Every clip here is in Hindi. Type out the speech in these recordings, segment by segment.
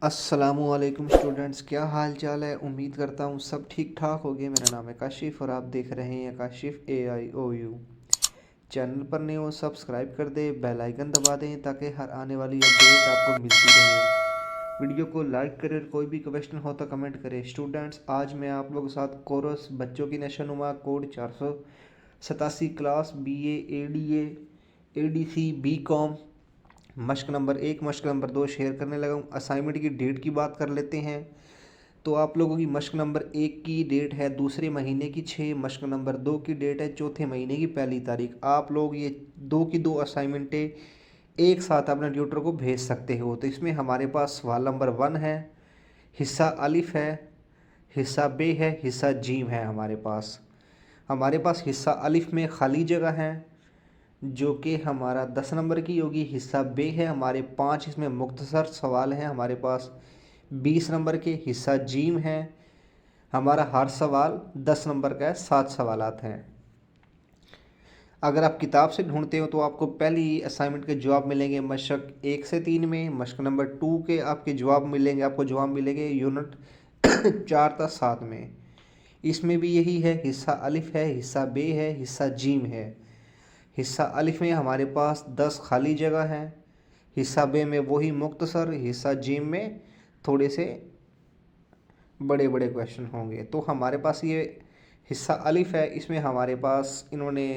अस्सलामुअलैकुम स्टूडेंट्स, क्या हाल चाल है। उम्मीद करता हूँ सब ठीक ठाक होगे। मेरा नाम है काशिफ और आप देख रहे हैं काशिफ AIOU। चैनल पर नए हो सब्सक्राइब कर दे, बेल आइकन दबा दें ताकि हर आने वाली अपडेट आपको मिलती रहे। वीडियो को लाइक करें और कोई भी क्वेश्चन हो तो कमेंट करें। स्टूडेंट्स, आज मैं आप लोगों के साथ कोरस बच्चों की नशोनुमा code 487 class BA ADA ADC BCom मश्क नंबर 1 मश्क नंबर 2 शेयर करने लगा हूँ। असाइनमेंट की डेट की बात कर लेते हैं। तो आप लोगों की मश्क नंबर 1 की डेट है दूसरे महीने की 6, मश्क नंबर 2 की डेट है चौथे महीने की 1 तारीख। आप लोग ये दो की दो असाइनमेंटें एक साथ अपने ट्यूटर को भेज सकते हो। तो इसमें हमारे पास सवाल नंबर 1 है, हिस्सा अलिफ है, हिस्सा बे है, हिस्सा जीम है। हमारे पास हिस्सा अलिफ में खाली जगह है जो कि हमारा 10 नंबर की होगी। हिस्सा बे है हमारे 5, इसमें मुख्तसर सवाल हैं हमारे पास 20 नंबर के। हिस्सा जीम है हमारा हर सवाल 10 नंबर का है, 7 सवालात हैं। अगर आप किताब से ढूंढते हो तो आपको पहली असाइनमेंट के जवाब मिलेंगे मशक 1 से 3 में। मशक नंबर 2 के आपके जवाब मिलेंगे, आपको जवाब मिलेंगे यूनिट 4 से 7 में। इसमें भी यही है, हिस्सा अलिफ है, हिस्सा बे है, हिस्सा जीम है। हिस्सा अलिफ में हमारे पास 10 खाली जगह हैं, हिस्सा बे में वही मुख्तसर, हिस्सा जीम में थोड़े से बड़े बड़े क्वेश्चन होंगे। तो हमारे पास ये हिस्सा अलिफ है, इसमें हमारे पास इन्होंने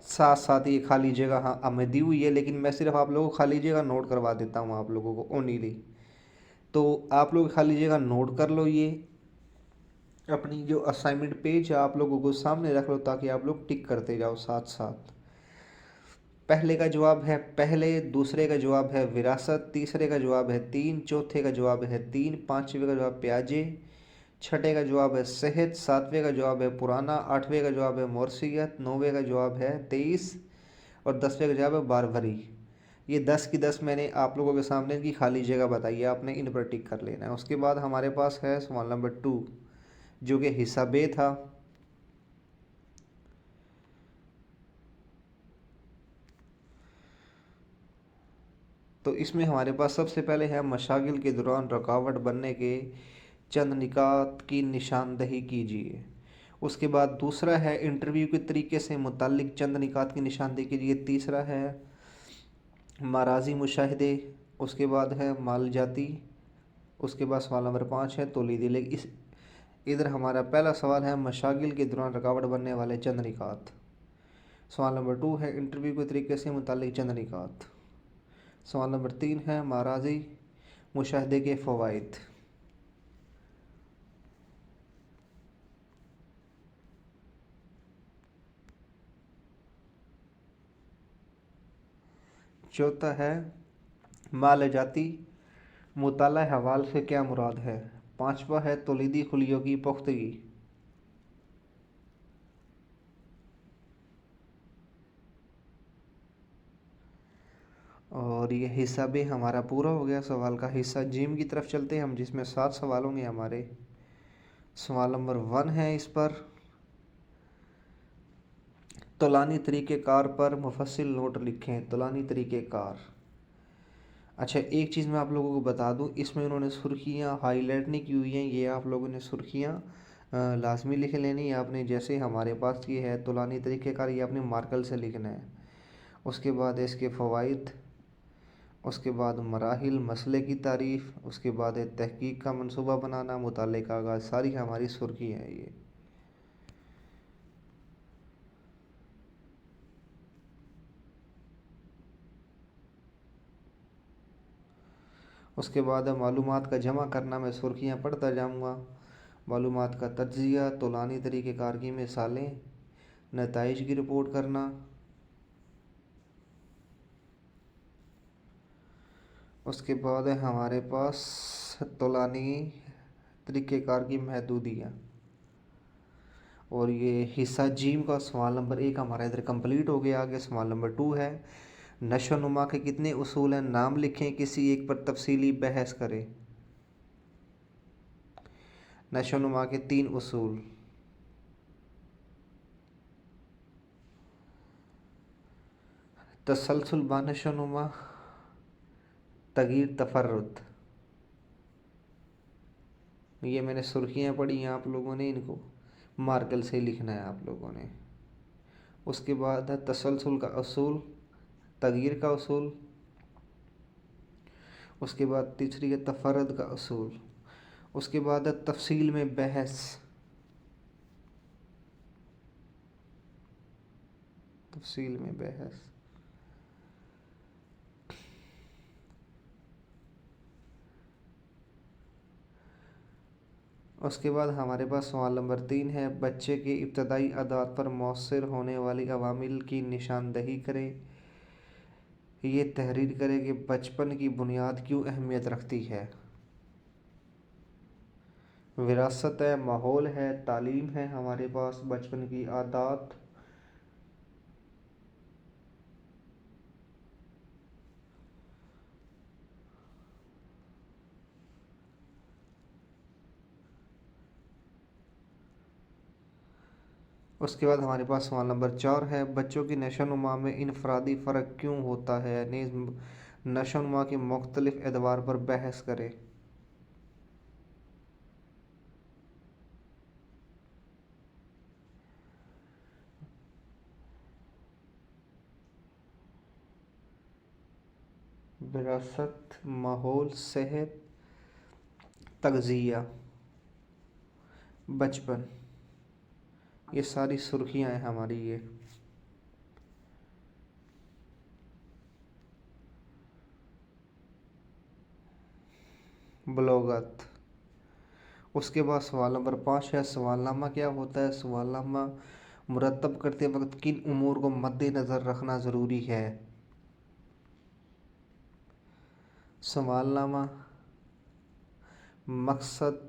साथ साथ ये खाली जगह हाँ हमें दी हुई है, लेकिन मैं सिर्फ आप लोगों को खाली जगह नोट करवा देता हूँ आप लोगों को ओनली। तो आप लोग खाली जगह नोट कर लो। ये अपनी जो असाइनमेंट पेज है आप लोगों को सामने रख लो ताकि आप लोग टिक करते जाओ साथ साथ। पहले का जवाब है पहले, दूसरे का जवाब है विरासत, तीसरे का जवाब है 3, चौथे का जवाब है 3, पाँचवें का जवाब प्याजे, छठे का जवाब है सेहत, सातवें का जवाब है पुराना, आठवें का जवाब है मोरसियत, नौवें का जवाब है 23 और 10वें का जवाब है बारवरी। ये 10 की 10 मैंने आप लोगों के सामने इनकी खाली जगह बताई है, आपने इन पर टिक कर लेना है। उसके बाद हमारे पास है सवाल नंबर 2 जो कि हिस्सा बे था। तो इसमें हमारे पास सबसे पहले है मशागिल के दौरान रुकावट बनने के चंद निकात की निशानदही कीजिए। उसके बाद दूसरा है इंटरव्यू के तरीके से मुतल्लिक चंद निकात की निशानदही कीजिए। तीसरा है माराजी मुशाहिदे। उसके बाद है माल जाती। उसके बाद सवाल नंबर 5 है तौलीदी। लेकिन इस इधर हमारा पहला सवाल है मशागिल के दौरान रुकावट बनने वाले चंद निकात। सवाल नंबर 2 है इंटरव्यू के तरीके से मुतल्लिक चंद निकात। सवाल नंबर 3 है माराजी मुशाहदे के फ़वाइद। चौथा है माल जाती मुताला हवाल से क्या मुराद है। पांचवा है तौलीदी खुलियों की पुख्तगी। और ये हिस्सा भी हमारा पूरा हो गया सवाल का। हिस्सा जिम की तरफ चलते हैं हम, जिसमें 7 सवाल होंगे हमारे। सवाल नंबर 1 है इस पर तौलानी तरीक़ेकार पर मुफस्सिल नोट लिखें। तौलानी तरीक़ेकार। अच्छा, एक चीज़ मैं आप लोगों को बता दूं, इसमें उन्होंने सुर्खियाँ हाईलाइट नहीं की हुई हैं। ये आप लोगों ने सुर्खियाँ लाजमी लिख लेनी है आपने। जैसे हमारे पास ये है तौलानी तरीक़ेकार, ये आपने मार्कर से लिखना है। उसके बाद है इसके फ़वाइद, उसके बाद मराहिल मसले की तारीफ़, उसके बाद है तहकीक का मंसूबा बनाना, मुताले का आगाज़। सारी हमारी सुर्खियाँ हैं ये। उसके बाद है मालूमात का जमा करना। मैं सुर्खियाँ पढ़ता जाऊँगा। मालूमात का तज्ज़िया, तौलानी तरीक़ेकार की मिसालें, नताइज की रिपोर्ट करना। उसके बाद है हमारे पास तौलानी तरीक़ेकार की महदूदियाँ। और ये हिस्सा जीम का सवाल नंबर 1 हमारा इधर कंप्लीट हो गया। आगे सवाल नंबर 2 है नशो नुमा के कितने उसूल हैं, नाम लिखें, किसी एक पर तफसीली बहस करें। नशो नुमा के 3 उसूल। तसलसल बानशो नुमा, तगीर, तफर्रुत। ये मैंने सुर्खियाँ पढ़ी हैं, आप लोगों ने इनको मार्कर से लिखना है आप लोगों ने। उसके बाद है तसलसल का असूल, तगयीर का असूल। उसके बाद तीसरी है तफरद का असूल। उसके बाद है तफसील में बहस, तफसील में बहस। उसके बाद हमारे पास सवाल नंबर 3 है, बच्चे के इब्तदाई आदात पर मौसर होने वाली अवामिल की निशानदही करें। ये तहरीर करें कि बचपन की बुनियाद क्यों अहमियत रखती है। विरासत है, माहौल है, तालीम है, हमारे पास बचपन की आदत। उसके बाद हमारे पास सवाल नंबर 4 है, बच्चों की नशोनुमा में इनफरादी फ़र्क क्यों होता है, नीज़ नशोनुमा के मुख्तलिफ एतवार पर बहस करें। विरासत, माहौल, सेहत, तग़ज़िया, बचपन, ये सारी सुर्खियाँ हैं हमारी ये। बलोगत। उसके बाद सवाल नंबर 5 है, सवालनामा क्या होता है। सवालनामा मुरतब करते वक्त किन उमूर को मद्देनज़र रखना ज़रूरी है। सवालनामा, मकसद,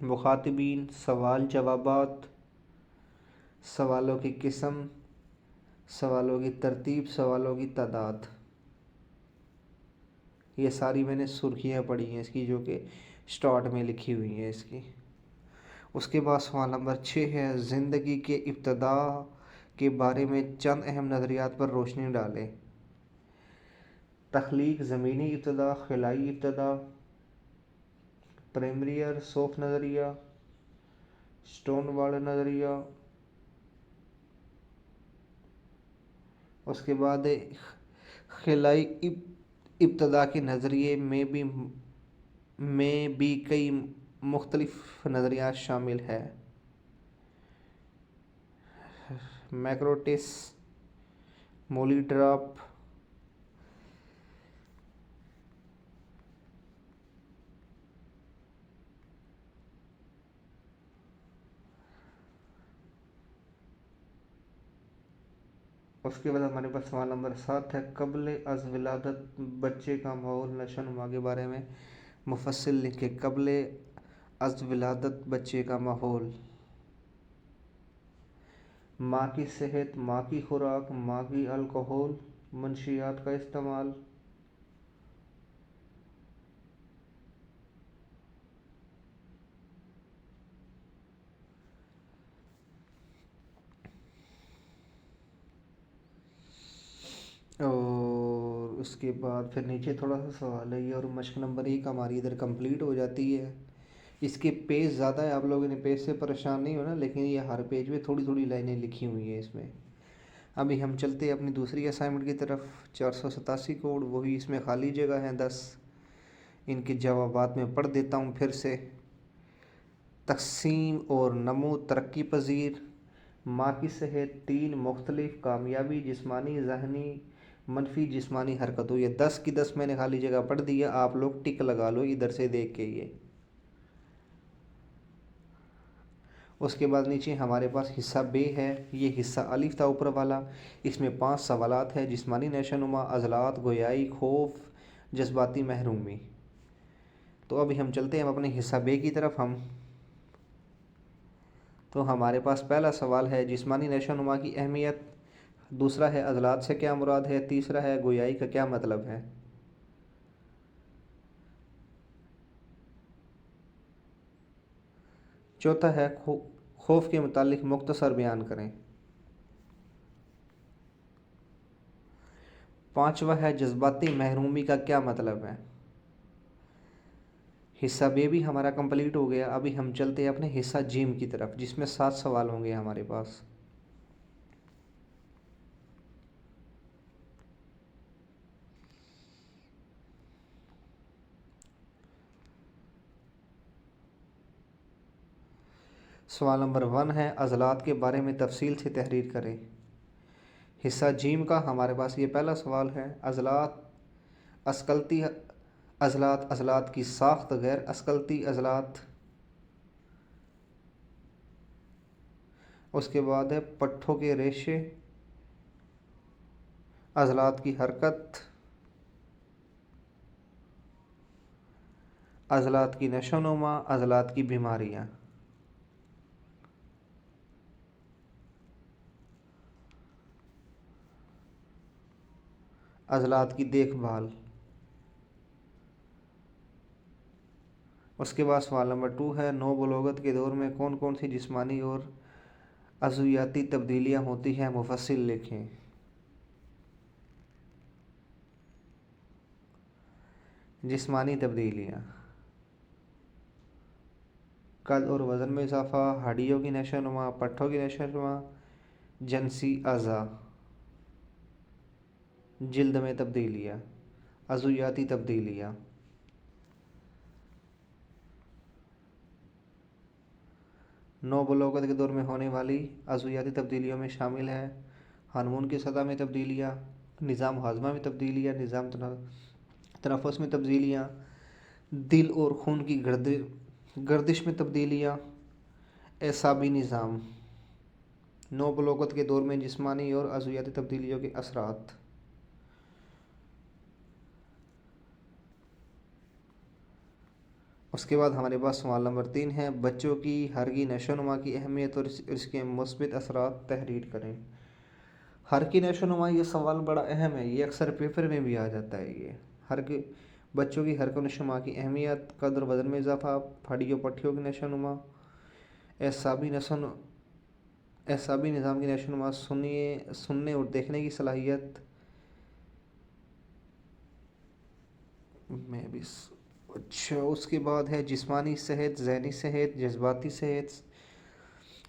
मुखातिबीन, सवाल जवाबात, सवालों की किस्म, सवालों की तरतीब, सवालों की तादाद। ये सारी मैंने सुर्खियाँ पढ़ी हैं इसकी, जो कि स्टार्ट में लिखी हुई हैं इसकी। उसके बाद सवाल नंबर 6 है, ज़िंदगी के इब्तदा के बारे में चंद अहम नज़रियात पर रोशनी डालें। तख्लीक, ज़मीनी इब्तदा, खिलाई इब्तदा, प्रेमरियर सोफ नज़रिया, स्टोन वाल नज़रिया। उसके बाद खिलाई इब्तदा के नज़रिए में भी कई मुख्तलिफ नज़रियात शामिल है। मैक्रोटिस, मोलीड्रॉप। उसके बाद हमारे पास सवाल नंबर 7 है, कब्ल अज़ विलादत बच्चे का माहौल नशोनुमा के बारे में मुफस्सिल लिखे। कब्ल अज़ विलादत बच्चे का माहौल, माँ की सेहत, माँ की खुराक, माँ की अल्कोहल, मंशियात का इस्तेमाल। और उसके बाद फिर नीचे थोड़ा सा सवाल है ये, और मश्क नंबर 1 हमारी इधर कंप्लीट हो जाती है। इसके पेज ज़्यादा है, आप लोगों ने पेज से परेशान नहीं होना, लेकिन ये हर पेज में थोड़ी थोड़ी लाइनें लिखी हुई हैं इसमें। अभी हम चलते हैं अपनी दूसरी असाइनमेंट की तरफ। 487 कोड, वही इसमें खाली जगह है 10। इनके जवाबात में पढ़ देता हूँ फिर से। तकसीम और नमो तरक्की पजीर, माँ की सेहत, 3 मुख्तलिफ कामयाबी, जिस्मानी, ज़हनी, मनफी जिस्मानी हरकतों। ये 10 की 10 मैंने खाली जगह पढ़ दिया, आप लोग टिक लगा लो इधर से देख के ये। उसके बाद नीचे हमारे पास हिस्सा बे है, ये हिस्सा अलिफ था ऊपर वाला। इसमें 5 सवालात है, जिस्मानी नशोनुमा, अज़लात, गोयाई, खौफ, जज्बाती महरूमी। तो अभी हम चलते हैं अपने हिस्सा बे की तरफ। तो हमारे पास पहला सवाल है, जिस्मानी नशोनुमा की अहमियत। दूसरा है, अज़लात से क्या मुराद है। तीसरा है, गोयाई का क्या मतलब है। चौथा है, खौफ के मुतालिक मुख्तसर बयान करें। पांचवा है, जज्बाती महरूमी का क्या मतलब है। हिस्सा बे भी हमारा कंप्लीट हो गया। अभी हम चलते हैं अपने हिस्सा जीम की तरफ, जिसमें 7 सवाल होंगे हमारे पास। सवाल नंबर 1 है, अज़लात के बारे में तफसील से तहरीर करें। हिस्सा जीम का हमारे पास ये पहला सवाल है। अज़लात असकलती अज़लात, अज़लात की साख्त, गैर असकलती अज़लात। उसके बाद है पट्ठों के रेशे, अज़लात की हरकत, अज़लात की नशोनुमा, अज़लात की बीमारियाँ। अज़लात की देखभाल। उसके बाद सवाल नंबर 2 है, नोबुलोगत के दौर में कौन कौन सी जिस्मानी और अज़ुयाती तब्दीलियाँ होती हैं, मुफस्सिल लिखें। जिस्मानी तब्दीलियाँ: कद और वज़न में इजाफ़ा, हड्डियों की नशोनुमा, पट्ठों की नशोनुमा, जिनसी अज़ा। जिल्द में तब्दीलियाँ, अज़ुयाती तब्दीलियाँ: नोबुलोगत के दौर में होने वाली अज़ुयाती तब्दीलियों में शामिल है हार्मोन की सतह में तब्दीलियाँ, निज़ाम हाज़मा में तब्दीलियाँ, निज़ाम तनफ़ुस में तब्दीलियाँ, दिल और खून की गर्दिश में तब्दीलियाँ, एसाबी निज़ाम। नोबुलोगत के दौर में जिस्मानी और अज़ुयाती तब्दीलियों के असरात। उसके बाद हमारे पास सवाल नंबर 3 है, बच्चों की हरगी नशोनुमा की अहमियत और इसके मुस्बित असरात तहरीर करें। हर की नशोनुमा, ये सवाल बड़ा अहम है, ये अक्सर पेपर में भी आ जाता है। ये बच्चों की हरक नशोनुमा की अहमियत, कदर वज़न में इजाफ़ा, हड्डियों पट्टियों की नशोनुमा, एसाबी निज़ाम की नशोनुमा, सुनने और देखने की सलाहियत में भी। अच्छा, उसके बाद है जिस्मानी सेहत, ज़हनी सेहत, जज्बाती सेहत,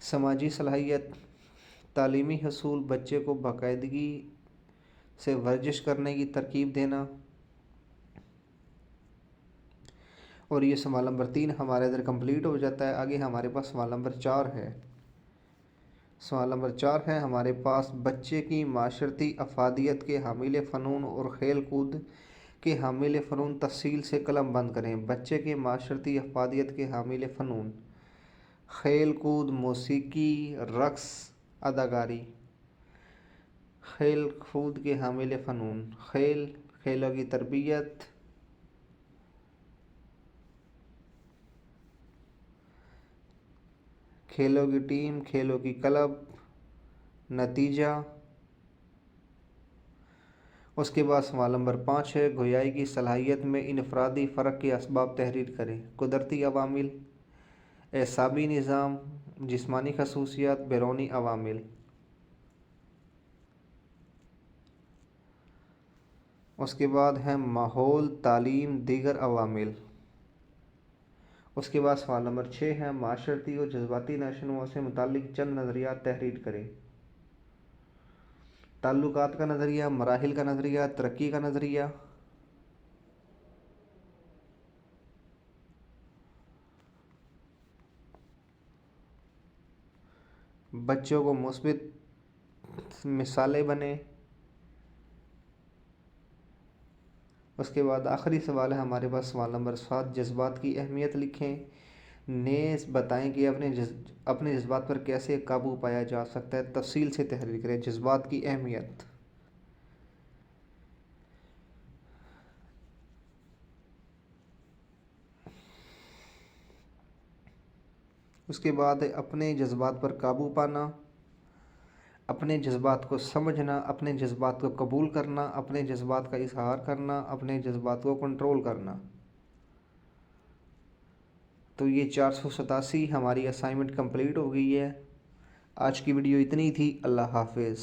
समाजी सलाहियत, तालीमी हसूल, बच्चे को बाकायदगी से वर्जिश करने की तरकीब देना। और ये सवाल नंबर 3 हमारे इधर कंप्लीट हो जाता है। आगे हमारे पास सवाल नंबर 4 है। सवाल नंबर 4 है हमारे पास, बच्चे की माशरती अफादियत के हामिल फ़नून और खेल कूद के हामिल फ़नून तफसील से कलम बंद करें। बच्चे के माशरती अफादियत के हामिल फ़नून: खेल कूद, मौसीकी, रक़्स, अदाकारी। खेल कूद के हामिल फ़नून: खेलों की तरबियत, खेलों की टीम, खेलों की क्लब, नतीजा। उसके बाद सवाल नंबर 5 है, गोयाई की सलाहियत में इनफरादी फ़र्क के असबाब तहरीर करें। कुदरती अवामिल, एसाबी निज़ाम, जिस्मानी खसूसियात, बैरूनी अवामिल। उसके बाद है माहौल, तालीम, दीगर अवामिल। उसके बाद सवाल नंबर 6 है, माशरती और जज्बाती नशोनुमा से मुताल्लिक़ चंद नज़रियात तहरीर करें। ताल्लुकात का नज़रिया, मराहिल का नज़रिया, तरक्की का नज़रिया। बच्चों को मुस्बित मिसालें बने। उसके बाद आखिरी सवाल है हमारे पास, सवाल नंबर 7, जज्बात की अहमियत लिखें। नेज़ बताएं कि अपने जज्बात पर कैसे काबू पाया जा सकता है। तफसील से तहरीर करें। जज्बात की अहमियत। उसके बाद है अपने जज्बात पर काबू पाना, अपने जज्बात को समझना, अपने जज्बात को कबूल करना, अपने जज्बात का इजहार करना, अपने जज्बात को कंट्रोल करना। तो ये 487 हमारी असाइनमेंट कंप्लीट हो गई है। आज की वीडियो इतनी थी। अल्लाह हाफिज़।